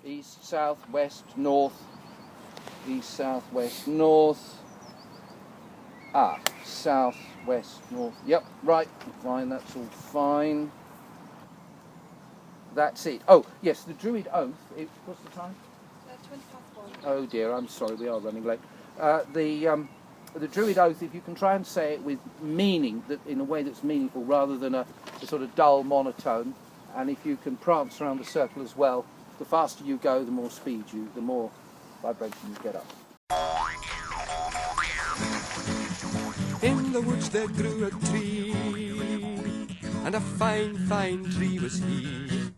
East, south, west, north. East, south, west, north. South, west, north. Yep, right. Fine, that's all fine. That's it. Oh, yes, the Druid Oath. What's the time? 1. Oh dear, I'm sorry, we are running late. The Druid Oath, if you can try and say it with meaning, that in a way that's meaningful rather than a sort of dull monotone, and if you can prance around the circle as well, the faster you go, the more the more vibration you get up. In the woods there grew a tree, and a fine, fine tree was he.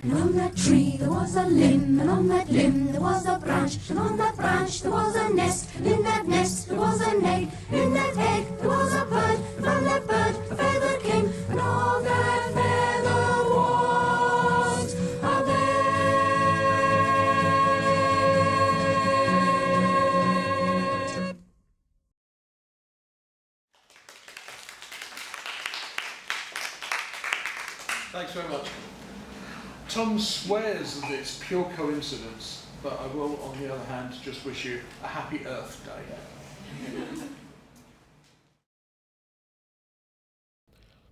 And on that tree there was a limb, and on that limb there was a branch, and on that branch there was a nest, and in that nest there was an egg, in that egg there was a bird, and from that bird a feather came, and all that feather was a bed. Thanks very much. Tom swears that it's pure coincidence, but I will, on the other hand, just wish you a happy Earth Day.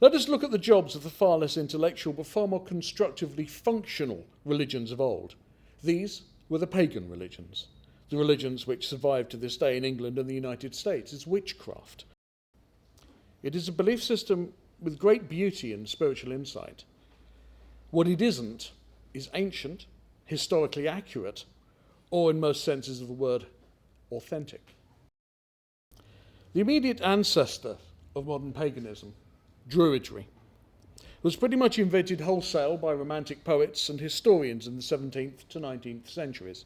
Let us look at the jobs of the far less intellectual but far more constructively functional religions of old. These were the pagan religions, the religions which survive to this day in England and the United States as witchcraft. It is a belief system with great beauty and spiritual insight. What it isn't is ancient, historically accurate, or in most senses of the word, authentic. The immediate ancestor of modern paganism, Druidry, was pretty much invented wholesale by Romantic poets and historians in the 17th to 19th centuries.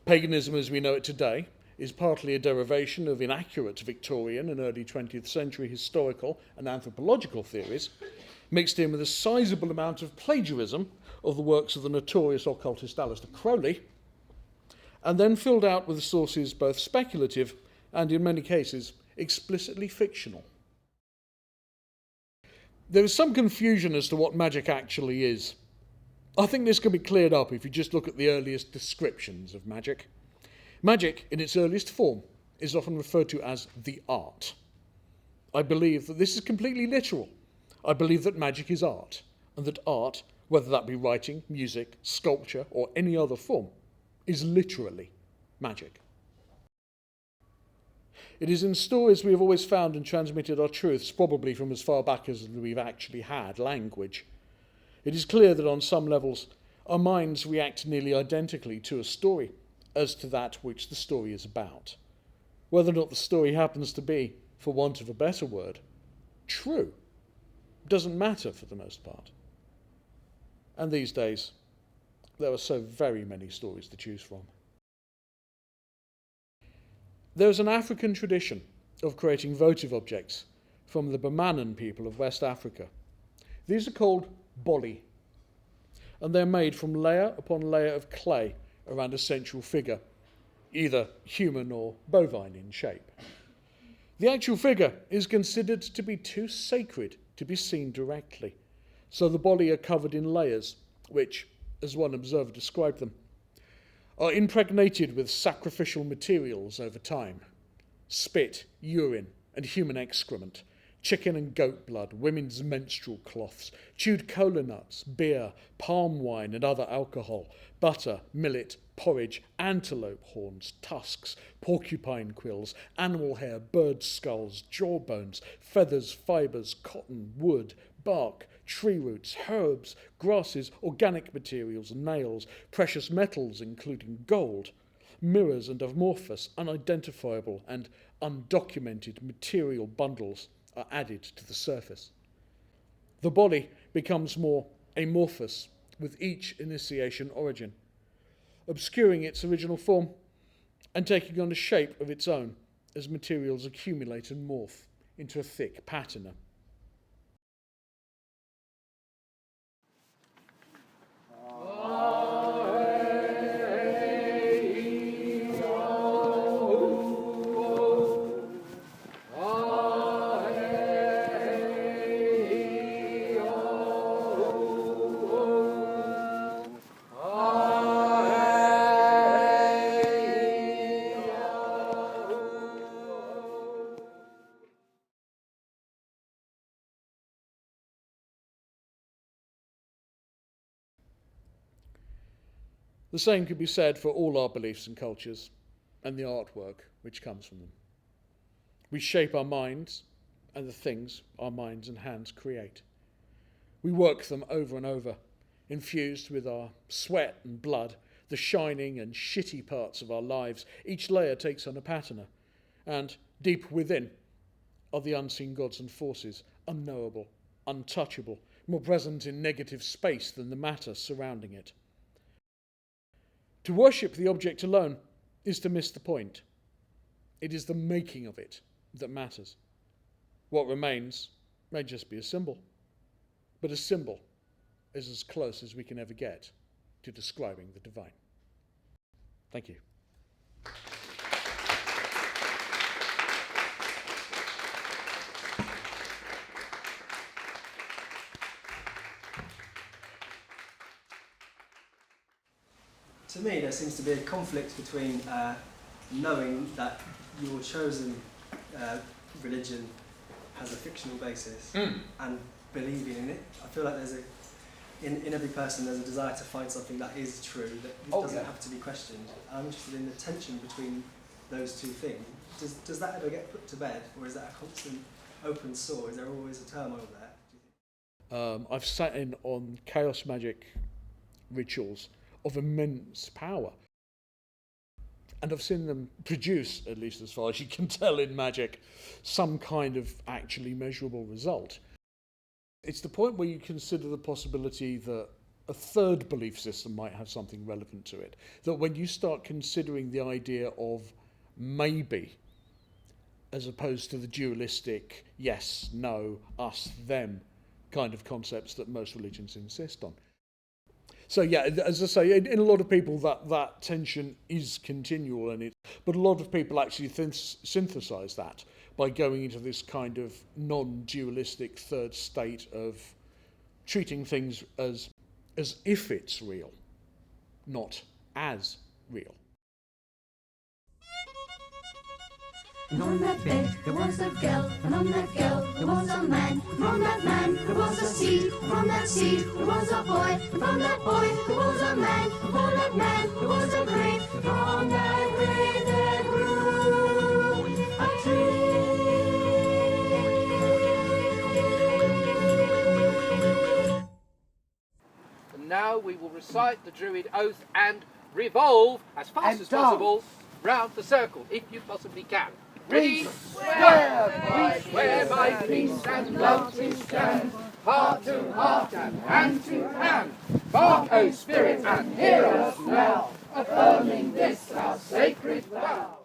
Paganism as we know it today is partly a derivation of inaccurate Victorian and early 20th century historical and anthropological theories, mixed in with a sizable amount of plagiarism of the works of the notorious occultist Aleister Crowley, and then filled out with sources both speculative and, in many cases, explicitly fictional. There is some confusion as to what magic actually is. I think this can be cleared up if you just look at the earliest descriptions of magic. Magic, in its earliest form, is often referred to as the art. I believe that this is completely literal. I believe that magic is art, and that art, whether that be writing, music, sculpture, or any other form, is literally magic. It is in stories we have always found and transmitted our truths, probably from as far back as we've actually had language. It is clear that on some levels, our minds react nearly identically to a story as to that which the story is about. Whether or not the story happens to be, for want of a better word, true, doesn't matter for the most part. And these days, there are so very many stories to choose from. There is an African tradition of creating votive objects from the Bamanan people of West Africa. These are called boli, and they're made from layer upon layer of clay around a central figure, either human or bovine in shape. The actual figure is considered to be too sacred to be seen directly, so the boli are covered in layers, which, as one observer described them, are impregnated with sacrificial materials over time: spit, urine, and human excrement, chicken and goat blood, women's menstrual cloths, chewed cola nuts, beer, palm wine and other alcohol, butter, millet, porridge, antelope horns, tusks, porcupine quills, animal hair, bird skulls, jawbones, feathers, fibres, cotton, wood, bark, tree roots, herbs, grasses, organic materials, nails, precious metals including gold, mirrors and amorphous, unidentifiable and undocumented material bundles are added to the surface. The body becomes more amorphous with each initiation origin, obscuring its original form and taking on a shape of its own as materials accumulate and morph into a thick patina. The same could be said for all our beliefs and cultures and the artwork which comes from them. We shape our minds and the things our minds and hands create. We work them over and over, infused with our sweat and blood, the shining and shitty parts of our lives. Each layer takes on a patina, and deep within are the unseen gods and forces, unknowable, untouchable, more present in negative space than the matter surrounding it. To worship the object alone is to miss the point. It is the making of it that matters. What remains may just be a symbol, but a symbol is as close as we can ever get to describing the divine. Thank you. To me, there seems to be a conflict between knowing that your chosen religion has a fictional basis and believing in it. I feel like in every person there's a desire to find something that is true, that doesn't have to be questioned. I'm interested in the tension between those two things. Does that ever get put to bed, or is that a constant open sore? Is there always a turmoil there, do you think? I've sat in on chaos magic rituals of immense power. And I've seen them produce, at least as far as you can tell in magic, some kind of actually measurable result. It's the point where you consider the possibility that a third belief system might have something relevant to it. That when you start considering the idea of maybe, as opposed to the dualistic yes, no, us, them kind of concepts that most religions insist on. So yeah, as I say, in a lot of people that tension is continual, but a lot of people actually synthesize that by going into this kind of non-dualistic third state of treating things as if it's real, not as real. And on that bed there was a girl, and on that girl there was a man, and from that man there was a seed, and from that seed there was a boy, and from that boy there was a man, and from that man there was a grain, and from that grain there grew a tree. And now we will recite the Druid Oath and revolve as fast as possible round the circle, if you possibly can. Ready? We swear by peace and love to stand, heart to heart and hand to hand. Bark, O spirit, and hear us now, affirming this our sacred vow.